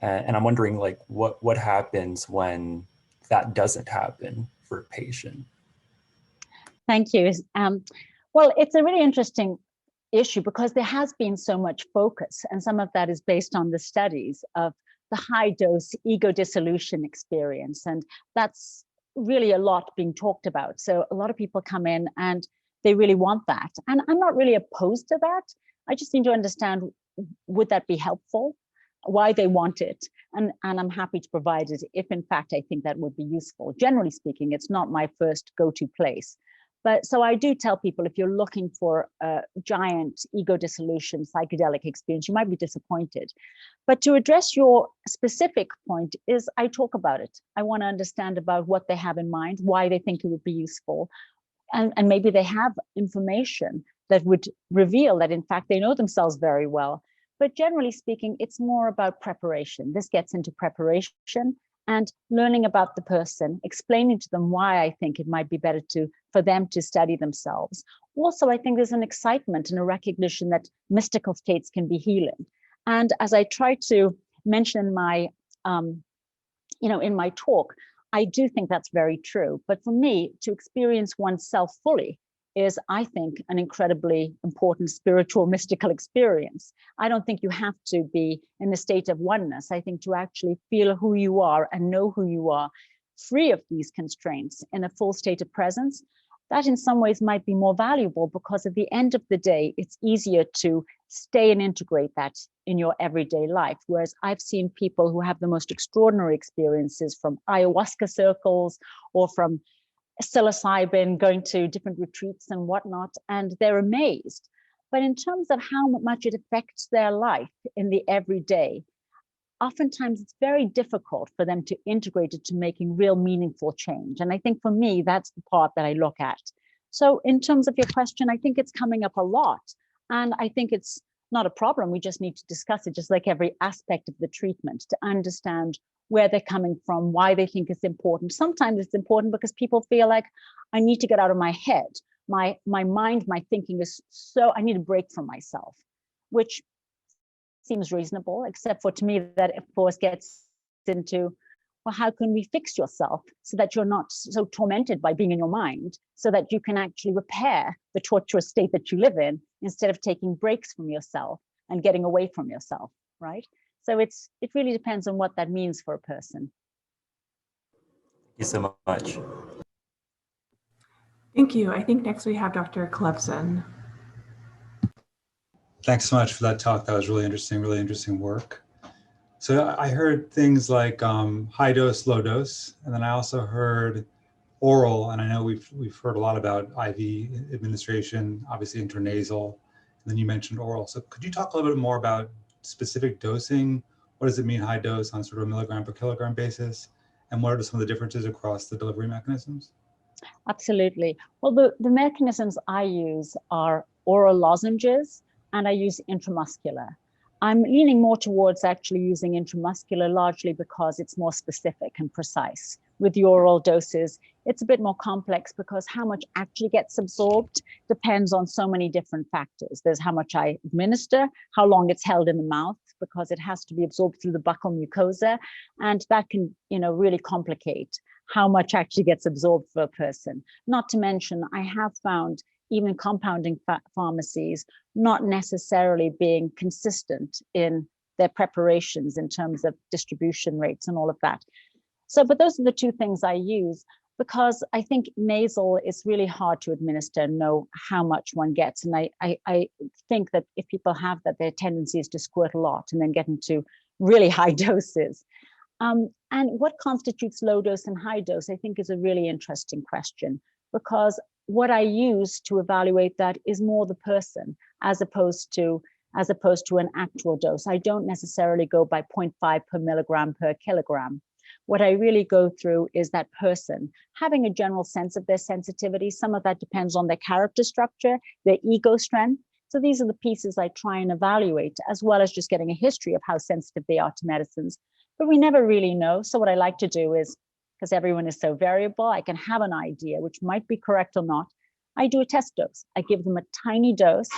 And I'm wondering, like, what happens when that doesn't happen for a patient? Thank you. Well, it's a really interesting issue because there has been so much focus, and some of that is based on the studies of the high dose ego dissolution experience. And that's really a lot being talked about. So a lot of people come in and they really want that. And I'm not really opposed to that. I just need to understand, would that be helpful? Why they want it, and I'm happy to provide it if in fact I think that would be useful. Generally speaking, it's not my first go-to place. But so I do tell people, if you're looking for a giant ego dissolution psychedelic experience, you might be disappointed. But to address your specific point is I talk about it. I want to understand about what they have in mind, why they think it would be useful. And maybe they have information that would reveal that in fact they know themselves very well. But generally speaking, it's more about preparation. This gets into preparation and learning about the person, explaining to them why I think it might be better for them to study themselves. Also, I think there's an excitement and a recognition that mystical states can be healing. And as I try to mention in my, in my talk, I do think that's very true. But for me, to experience oneself fully is, I think, an incredibly important spiritual, mystical experience. I don't think you have to be in a state of oneness. I think to actually feel who you are and know who you are, free of these constraints in a full state of presence, that in some ways might be more valuable because at the end of the day, it's easier to stay and integrate that in your everyday life. Whereas I've seen people who have the most extraordinary experiences from ayahuasca circles or from psilocybin, going to different retreats and whatnot, and they're amazed. But in terms of how much it affects their life in the everyday, oftentimes it's very difficult for them to integrate it to making real meaningful change. And I think for me, that's the part that I look at. So in terms of your question, I think it's coming up a lot. And I think it's not a problem. We just need to discuss it, just like every aspect of the treatment, to understand where they're coming from, why they think it's important. Sometimes it's important because people feel like, I need to get out of my head. My mind, my thinking is so, I need a break from myself, which seems reasonable, except for, to me, that of course gets into, well, how can we fix yourself so that you're not so tormented by being in your mind, so that you can actually repair the torturous state that you live in, instead of taking breaks from yourself and getting away from yourself, right? So it really depends on what that means for a person. Thank you so much. Thank you. I think next we have Dr. Klebson. Thanks so much for that talk. That was really interesting work. So I heard things like high dose, low dose, and then I also heard oral, and I know we've heard a lot about IV administration, obviously intranasal, and then you mentioned oral. So could you talk a little bit more about specific dosing? What does it mean high dose on sort of a milligram per kilogram basis? And what are some of the differences across the delivery mechanisms? Absolutely. Well, the mechanisms I use are oral lozenges, and I use intramuscular. I'm leaning more towards actually using intramuscular, largely because it's more specific and precise. With the oral doses, it's a bit more complex because how much actually gets absorbed depends on so many different factors. There's how much I administer, how long it's held in the mouth, because it has to be absorbed through the buccal mucosa, and that can, really complicate how much actually gets absorbed for a person. Not to mention, I have found even compounding pharmacies not necessarily being consistent in their preparations in terms of distribution rates and all of that. So, but those are the two things I use, because I think nasal is really hard to administer and know how much one gets. And I think that if people have that, their tendency is to squirt a lot and then get into really high doses. And what constitutes low dose and high dose, I think, is a really interesting question, because what I use to evaluate that is more the person as opposed to an actual dose. I don't necessarily go by 0.5 per milligram per kilogram. What I really go through is that person having a general sense of their sensitivity. Some of that depends on their character structure, their ego strength. So these are the pieces I try and evaluate, as well as just getting a history of how sensitive they are to medicines. But we never really know. So what I like to do is, because everyone is so variable, I can have an idea, which might be correct or not. I do a test dose. I give them a tiny dose,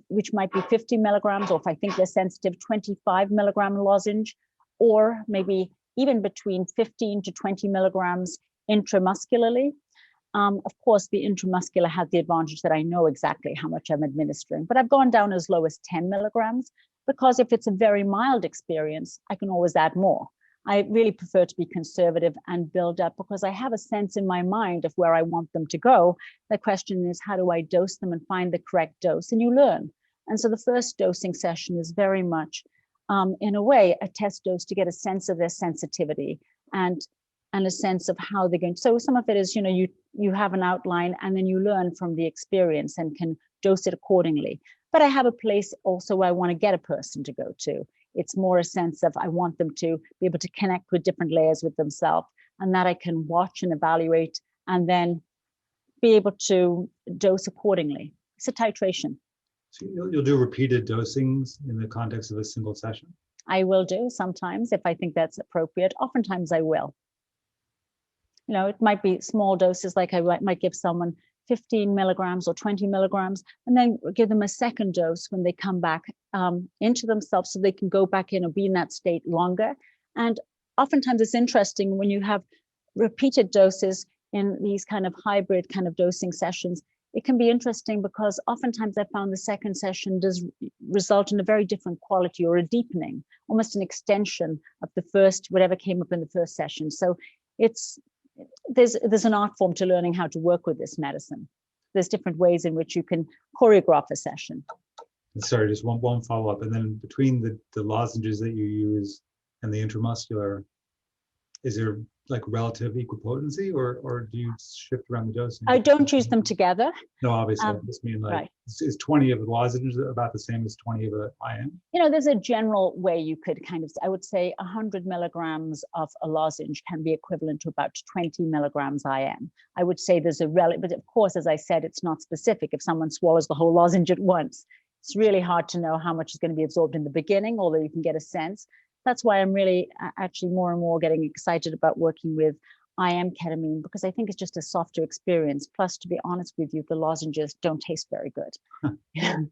which might be 50 milligrams, or if I think they're sensitive, 25 milligram lozenge, or maybe even between 15 to 20 milligrams intramuscularly. Of course, the intramuscular had the advantage that I know exactly how much I'm administering, but I've gone down as low as 10 milligrams, because if it's a very mild experience, I can always add more. I really prefer to be conservative and build up, because I have a sense in my mind of where I want them to go. The question is, how do I dose them and find the correct dose? And you learn. And so the first dosing session is very much, in a way, a test dose to get a sense of their sensitivity and a sense of how they're going. So some of it is, you have an outline, and then you learn from the experience and can dose it accordingly. But I have a place also where I want to get a person to go to. It's more a sense of I want them to be able to connect with different layers with themselves, and that I can watch and evaluate and then be able to dose accordingly. It's a titration. So you'll do repeated dosings in the context of a single session? I will do sometimes if I think that's appropriate. Oftentimes I will. It might be small doses, like I might give someone 15 milligrams or 20 milligrams, and then give them a second dose when they come back into themselves, so they can go back in or be in that state longer. And oftentimes it's interesting when you have repeated doses in these kind of hybrid kind of dosing sessions. It can be interesting because oftentimes I found the second session does result in a very different quality, or a deepening, almost an extension of the first, whatever came up in the first session. So there's an art form to learning how to work with this medicine. There's different ways in which you can choreograph a session. Sorry, just one follow-up. And then between the lozenges that you use and the intramuscular, is there like relative equipotency, or do you shift around the dosing? I don't use them together. No, obviously. I just mean, like, right. Is 20 of the lozenges about the same as 20 of the IM? There's a general way you could kind of, I would say 100 milligrams of a lozenge can be equivalent to about 20 milligrams IM. I would say there's a relative, but of course, as I said, it's not specific. If someone swallows the whole lozenge at once, It's really hard to know how much is going to be absorbed in the beginning, although you can get a sense. That's why I'm really actually more and more getting excited about working with IM ketamine, because I think it's just a softer experience. Plus, to be honest with you, the lozenges don't taste very good.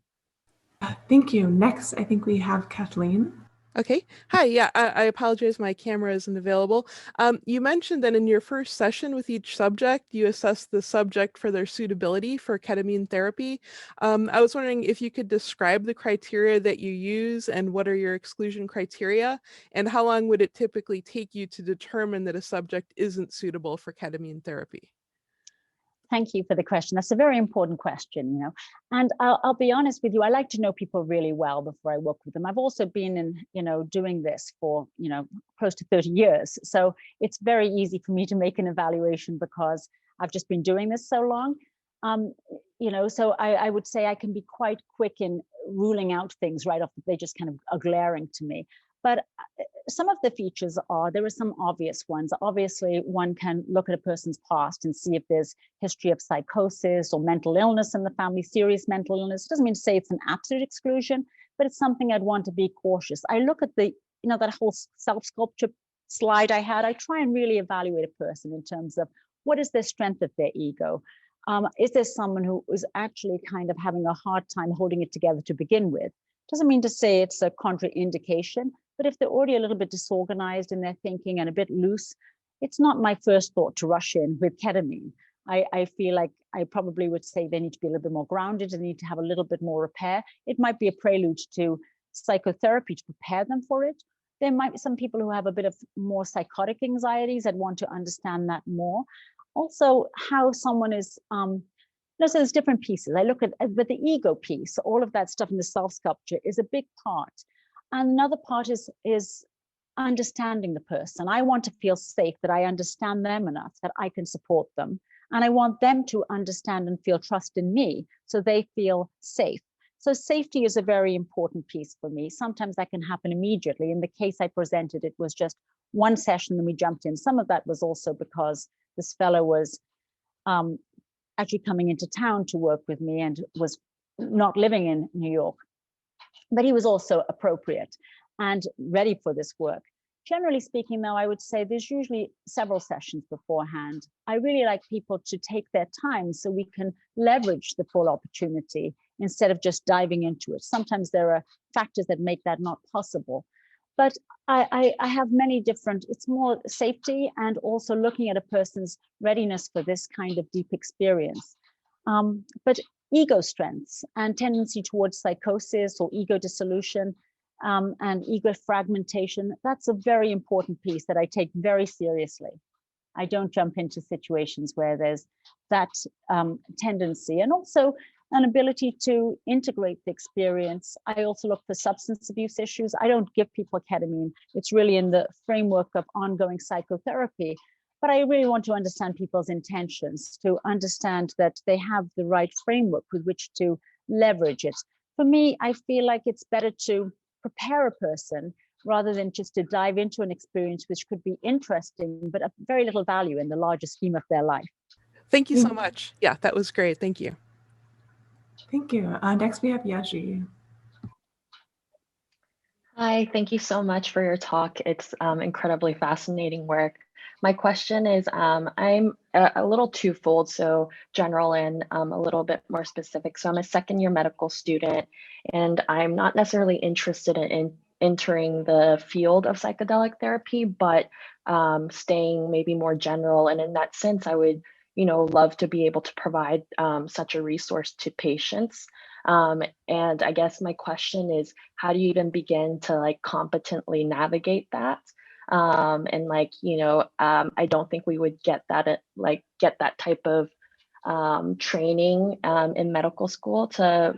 Thank you. Next, I think we have Kathleen. Okay. Hi. Yeah, I apologize. My camera isn't available. You mentioned that in your first session with each subject, you assessed the subject for their suitability for ketamine therapy. I was wondering if you could describe the criteria that you use and what are your exclusion criteria, and how long would it typically take you to determine that a subject isn't suitable for ketamine therapy? Thank you for the question. That's a very important question, you know. And I'll be honest with you, I like to know people really well before I work with them. I've also been in, you know, doing this for, you know, close to 30 years. So it's very easy for me to make an evaluation because I've just been doing this so long. You know, so I would say I can be quite quick in ruling out things right off. They just kind of are glaring to me. But some of the features are, there are some obvious ones. Obviously, one can look at a person's past and see if there's history of psychosis or mental illness in the family, serious mental illness. It doesn't mean to say it's an absolute exclusion, but it's something I'd want to be cautious. I look at the, you know, that whole self-sculpture slide I had. I try and really evaluate a person in terms of what is the strength of their ego. Is there someone who is actually kind of having a hard time holding it together to begin with? Doesn't mean to say it's a contraindication, but if they're already a little bit disorganized in their thinking and a bit loose, it's not my first thought to rush in with ketamine. I feel like I probably would say they need to be a little bit more grounded and need to have a little bit more repair. It might be a prelude to psychotherapy to prepare them for it. There might be some people who have a bit of more psychotic anxieties that want to understand that more. Also, how someone is, so there's different pieces. I look at, but the ego piece, all of that stuff in the self-sculpture is a big part. And another part is understanding the person. I want to feel safe, that I understand them enough, that I can support them. And I want them to understand and feel trust in me so they feel safe. So safety is a very important piece for me. Sometimes that can happen immediately. In the case I presented, it was just one session and we jumped in. Some of that was also because this fellow was actually coming into town to work with me and was not living in New York. But he was also appropriate and ready for this work. Generally speaking, though, I would say there's usually several sessions beforehand. I really like people to take their time so we can leverage the full opportunity instead of just diving into it. Sometimes there are factors that make that not possible. But I have many different, it's more safety and also looking at a person's readiness for this kind of deep experience. But ego strengths and tendency towards psychosis or ego dissolution and ego fragmentation, that's a very important piece that I take very seriously. I don't jump into situations where there's that tendency, and also an ability to integrate the experience. I also look for substance abuse issues. I don't give people ketamine. It's really in the framework of ongoing psychotherapy. But I really want to understand people's intentions, to understand that they have the right framework with which to leverage it. For me, I feel like it's better to prepare a person rather than just to dive into an experience which could be interesting, but of very little value in the larger scheme of their life. Thank you so much. Yeah, that was great. Thank you. Thank you. Next, we have Yaji. Hi, thank you so much for your talk. It's incredibly fascinating work. My question is, I'm a little twofold, so general and a little bit more specific. So I'm a second-year medical student, and I'm not necessarily interested in entering the field of psychedelic therapy, but staying maybe more general. And in that sense, I would, love to be able to provide such a resource to patients. And I guess my question is, how do you even begin to competently navigate that? And I don't think we would get that type of training in medical school to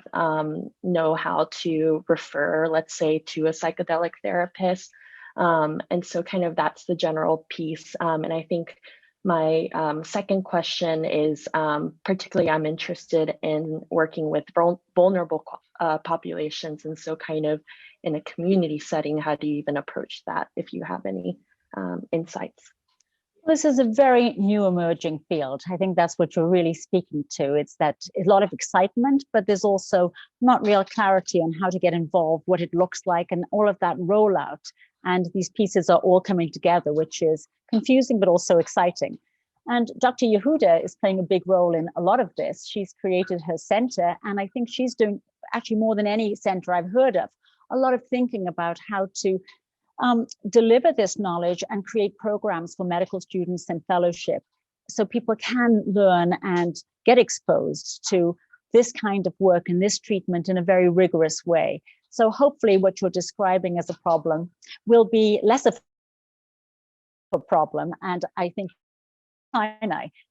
know how to refer, let's say, to a psychedelic therapist. And so kind of that's the general piece. And I think my second question is, particularly I'm interested in working with vulnerable populations. And so kind of in a community setting, how do you even approach that, if you have any insights? This is a very new emerging field. I think that's what you're really speaking to. It's that a lot of excitement, but there's also not real clarity on how to get involved, what it looks like, and all of that rollout. And these pieces are all coming together, which is confusing, but also exciting. And Dr. Yehuda is playing a big role in a lot of this. She's created her center, and I think she's doing actually more than any center I've heard of, a lot of thinking about how to deliver this knowledge and create programs for medical students and fellowship so people can learn and get exposed to this kind of work and this treatment in a very rigorous way. So hopefully what you're describing as a problem will be less of a problem, and I think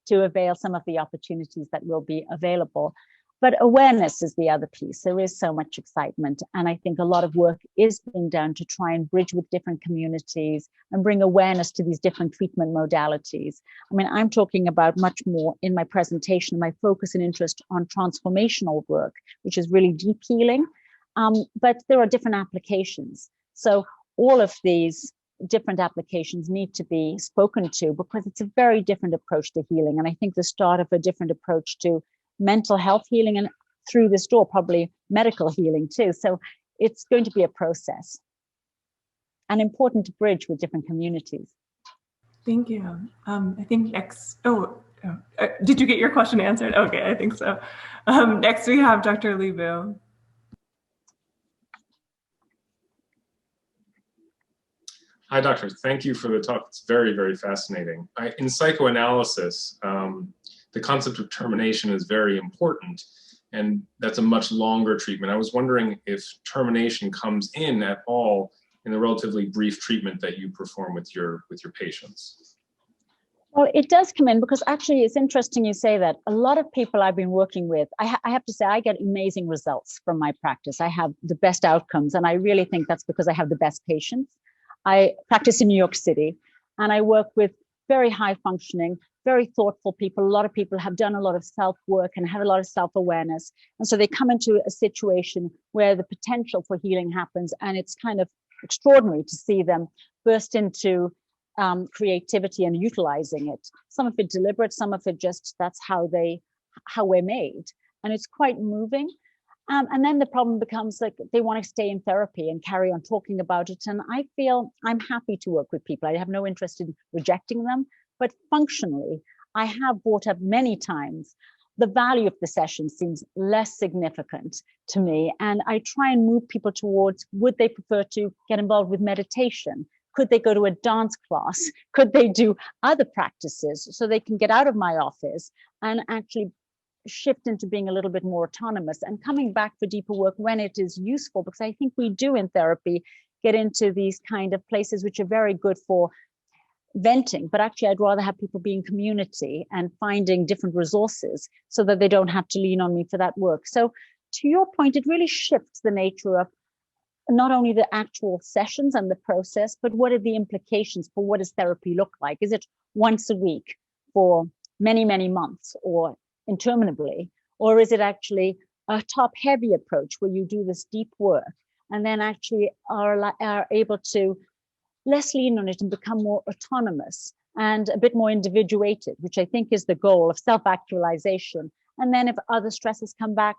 to avail some of the opportunities that will be available. But awareness is the other piece. There is so much excitement. And I think a lot of work is being done to try and bridge with different communities and bring awareness to these different treatment modalities. I mean, I'm talking about much more in my presentation, my focus and interest on transformational work, which is really deep healing. But there are different applications. So all of these different applications need to be spoken to because it's a very different approach to healing. And I think the start of a different approach to mental health healing, and through this door, probably medical healing too. So it's going to be a process, and important to bridge with different communities. Thank you. I think next, did you get your question answered? Okay, I think so. Next we have Dr. Libu. Hi, doctor. Thank you for the talk. It's very, very fascinating. In psychoanalysis, the concept of termination is very important, and that's a much longer treatment. I was wondering if termination comes in at all in the relatively brief treatment that you perform with your patients. Well, it does come in because actually it's interesting you say that. A lot of people I've been working with, I have to say I get amazing results from my practice. I have the best outcomes, and I really think that's because I have the best patients. I practice in New York City, and I work with very high functioning, very thoughtful people. A lot of people have done a lot of self-work and have a lot of self-awareness. And so they come into a situation where the potential for healing happens, and it's kind of extraordinary to see them burst into creativity and utilizing it. Some of it deliberate, some of it just that's how we're made. And it's quite moving. And then the problem becomes like they want to stay in therapy and carry on talking about it. And I feel I'm happy to work with people. I have no interest in rejecting them, but functionally, I have brought up many times the value of the session seems less significant to me. And I try and move people towards, would they prefer to get involved with meditation? Could they go to a dance class? Could they do other practices so they can get out of my office and actually shift into being a little bit more autonomous and coming back for deeper work when it is useful? Because I think we do in therapy get into these kind of places which are very good for venting, but actually I'd rather have people be in community and finding different resources so that they don't have to lean on me for that work. So to your point, it really shifts the nature of not only the actual sessions and the process, but what are the implications for what does therapy look like? Is it once a week for many, many months or interminably? Or is it actually a top-heavy approach where you do this deep work and then actually are able to less lean on it and become more autonomous and a bit more individuated, which I think is the goal of self-actualization. And then if other stresses come back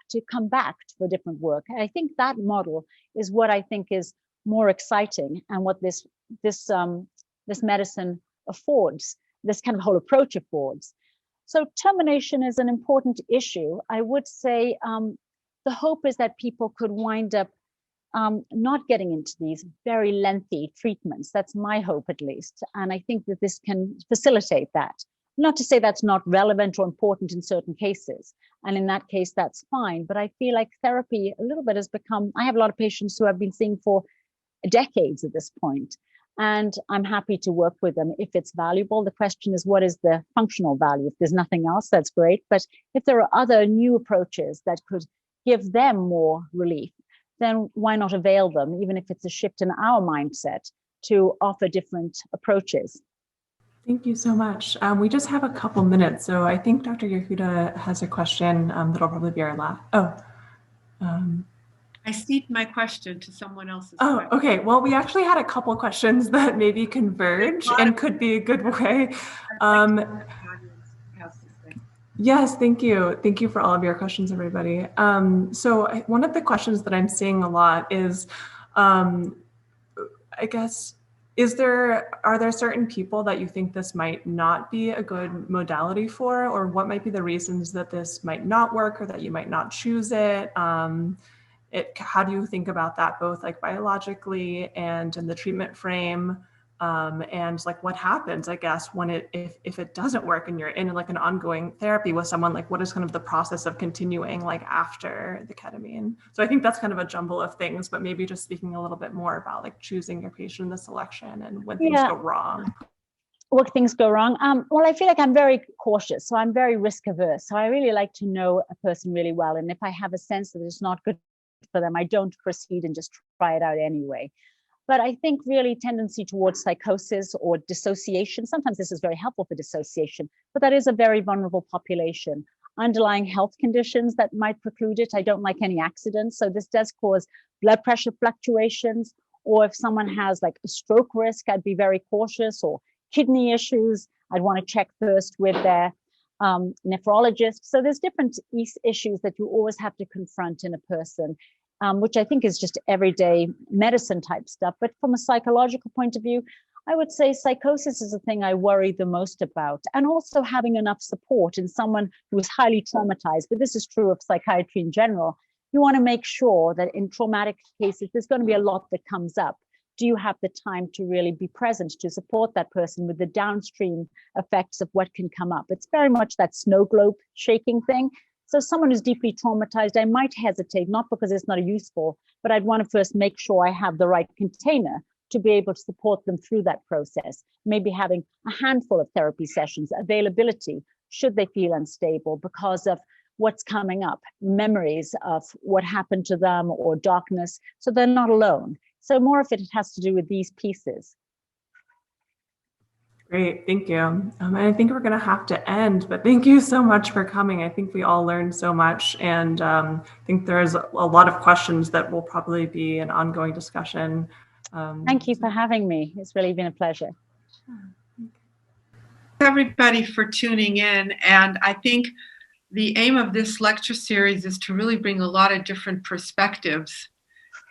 for different work. I think that model is what I think is more exciting and what this medicine affords, this kind of whole approach affords. So termination is an important issue. I would say the hope is that people could wind up not getting into these very lengthy treatments. That's my hope, at least. And I think that this can facilitate that. Not to say that's not relevant or important in certain cases. And in that case, that's fine. But I feel like therapy a little bit has become, I have a lot of patients who I've been seeing for decades at this point. And I'm happy to work with them if it's valuable. The question is, what is the functional value? If there's nothing else, that's great. But if there are other new approaches that could give them more relief, then why not avail them, even if it's a shift in our mindset to offer different approaches. Thank you so much. We just have a couple minutes, so I think Dr. Yehuda has a question that'll probably be our last. I cede my question to someone else's Oh, question. okay. Well, we actually had a couple questions that maybe converge and could be a good way. Yes, thank you. Thank you for all of your questions, everybody. So one of the questions that I'm seeing a lot is, I guess, are there certain people that you think this might not be a good modality for, or what might be the reasons that this might not work or that you might not choose it? How do you think about that, both like biologically and in the treatment frame? And like what happens, I guess, when if it doesn't work and you're in like an ongoing therapy with someone, like what is kind of the process of continuing like after the ketamine? So I think that's kind of a jumble of things, but maybe just speaking a little bit more about like choosing your patient in the selection and when things go wrong. What things go wrong? Well, I feel like I'm very cautious, so I'm very risk averse. So I really like to know a person really well. And if I have a sense that it's not good for them, I don't proceed and just try it out anyway. But I think really tendency towards psychosis or dissociation, sometimes this is very helpful for dissociation, but that is a very vulnerable population. Underlying health conditions that might preclude it. I don't like any accidents. So this does cause blood pressure fluctuations, or if someone has like a stroke risk, I'd be very cautious, or kidney issues, I'd want to check first with their nephrologist. So there's different issues that you always have to confront in a person. Which I think is just everyday medicine type stuff. But from a psychological point of view, I would say psychosis is the thing I worry the most about. And also having enough support in someone who is highly traumatized. But this is true of psychiatry in general. You want to make sure that in traumatic cases, there's going to be a lot that comes up. Do you have the time to really be present to support that person with the downstream effects of what can come up? It's very much that snow globe shaking thing. So someone who's deeply traumatized, I might hesitate, not because it's not useful, but I'd want to first make sure I have the right container to be able to support them through that process. Maybe having a handful of therapy sessions, availability, should they feel unstable because of what's coming up, memories of what happened to them or darkness, so they're not alone. So more of it has to do with these pieces. Great, thank you. And I think we're going to have to end, but thank you so much for coming. I think we all learned so much, and I think there's a lot of questions that will probably be an ongoing discussion. Thank you for having me. It's really been a pleasure. Everybody for tuning in, and I think the aim of this lecture series is to really bring a lot of different perspectives.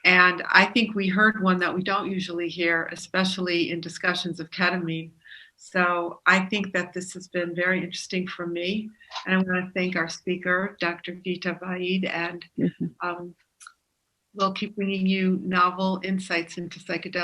And I think we heard one that we don't usually hear, especially in discussions of ketamine. So I think that this has been very interesting for me. And I want to thank our speaker, Dr. Gita Vaid, and we'll keep bringing you novel insights into psychedelics.